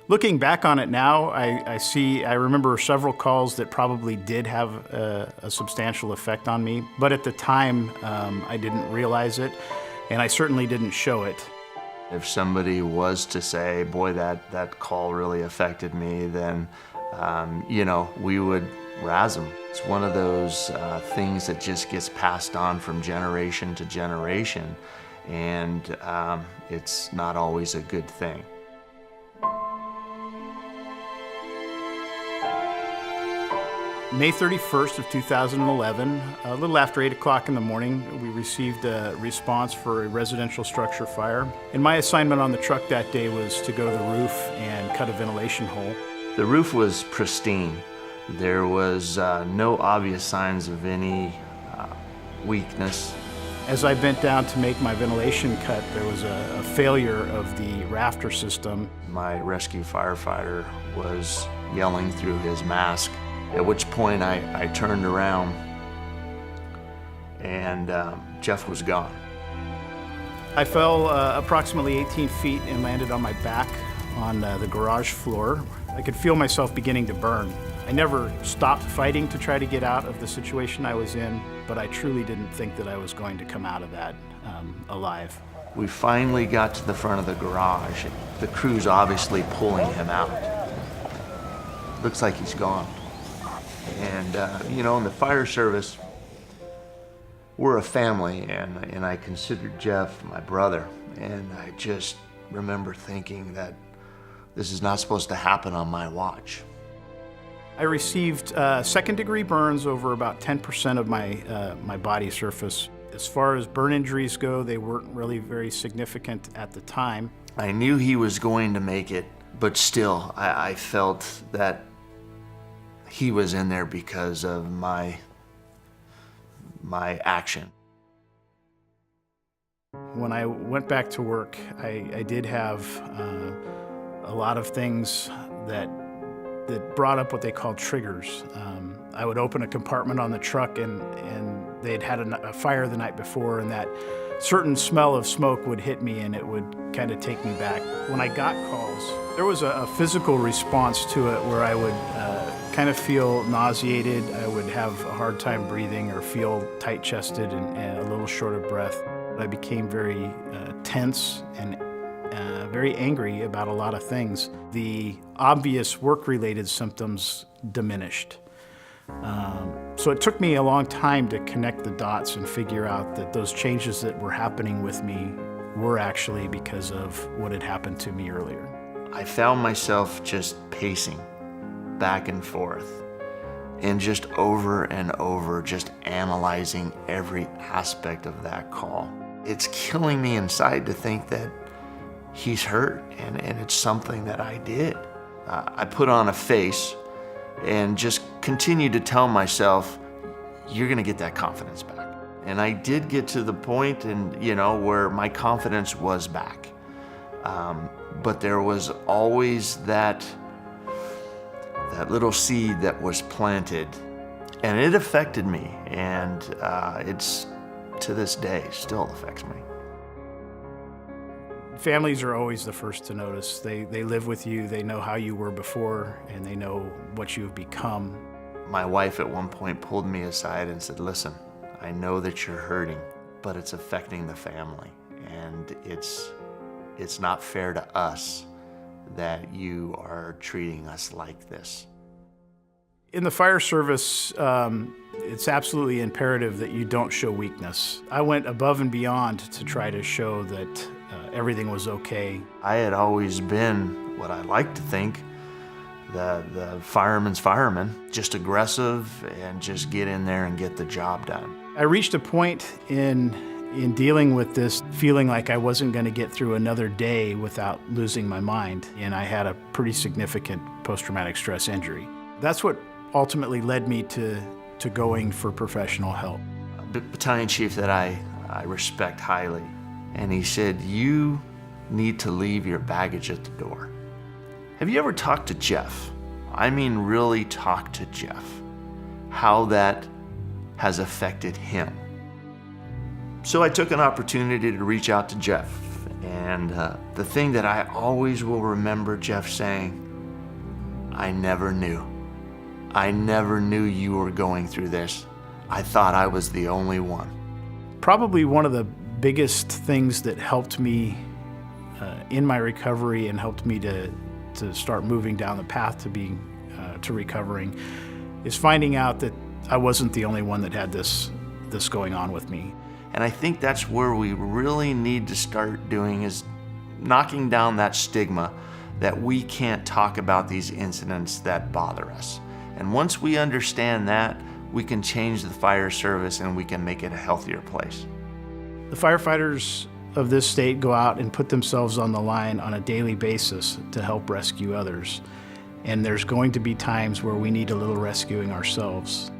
Looking back on it now, I remember several calls that probably did have a substantial effect on me, but at the time, I didn't realize it, and I certainly didn't show it. If somebody was to say, boy, that call really affected me, then, you know, we would razz them. It's one of those things that just gets passed on from generation to generation, and it's not always a good thing. May 31st of 2011, a little after 8 o'clock in the morning, we received a response for a residential structure fire. And my assignment on the truck that day was to go to the roof and cut a ventilation hole. The roof was pristine. There was no obvious signs of any weakness. As I bent down to make my ventilation cut, there was a failure of the rafter system. My rescue firefighter was yelling through his mask, at which point I turned around and Jeff was gone. I fell approximately 18 feet and landed on my back on the garage floor. I could feel myself beginning to burn. I never stopped fighting to try to get out of the situation I was in, but I truly didn't think that I was going to come out of that alive. We finally got to the front of the garage. The crew's obviously pulling him out. Looks like he's gone. And, you know, in the fire service, we're a family, and I considered Jeff my brother. And I just remember thinking that this is not supposed to happen on my watch. I received second-degree burns over about 10% of my body surface. As far as burn injuries go, they weren't really very significant at the time. I knew he was going to make it, but still, I felt that he was in there because of my action. When I went back to work, I did have a lot of things that brought up what they call triggers. I would open a compartment on the truck and they'd had a fire the night before, and that certain smell of smoke would hit me and it would kind of take me back. When I got calls, there was a physical response to it where I would kind of feel nauseated. I would have a hard time breathing or feel tight-chested and a little short of breath. I became very tense and very angry about a lot of things. The obvious work-related symptoms diminished. So it took me a long time to connect the dots and figure out that those changes that were happening with me were actually because of what had happened to me earlier. I found myself just pacing back and forth and just over and over, just analyzing every aspect of that call. It's killing me inside to think that he's hurt, and it's something that I did. I put on a face and just continued to tell myself, you're gonna get that confidence back. And I did get to the point, and you know, where my confidence was back. But there was always that little seed that was planted, and it affected me, and it's, to this day, still affects me. Families are always the first to notice. They live with you, they know how you were before, and they know what you've become. My wife at one point pulled me aside and said, listen, I know that you're hurting, but it's affecting the family, and it's not fair to us that you are treating us like this. In the fire service, it's absolutely imperative that you don't show weakness. I went above and beyond to try to show that everything was okay. I had always been what I like to think, the fireman's fireman, just aggressive and just get in there and get the job done. I reached a point in dealing with this, feeling like I wasn't going to get through another day without losing my mind, and I had a pretty significant post-traumatic stress injury. That's what ultimately led me to going for professional help. A battalion chief that I respect highly, and he said, you need to leave your baggage at the door. Have you ever talked to Jeff? I mean, really talk to Jeff. How that has affected him. So I took an opportunity to reach out to Jeff, And the thing that I always will remember Jeff saying, I never knew. I never knew you were going through this. I thought I was the only one. Probably one of the biggest things that helped me in my recovery and helped me to start moving down the path to recovering is finding out that I wasn't the only one that had this going on with me. And I think that's where we really need to start doing is knocking down that stigma that we can't talk about these incidents that bother us. And once we understand that, we can change the fire service and we can make it a healthier place. The firefighters of this state go out and put themselves on the line on a daily basis to help rescue others. And there's going to be times where we need a little rescuing ourselves.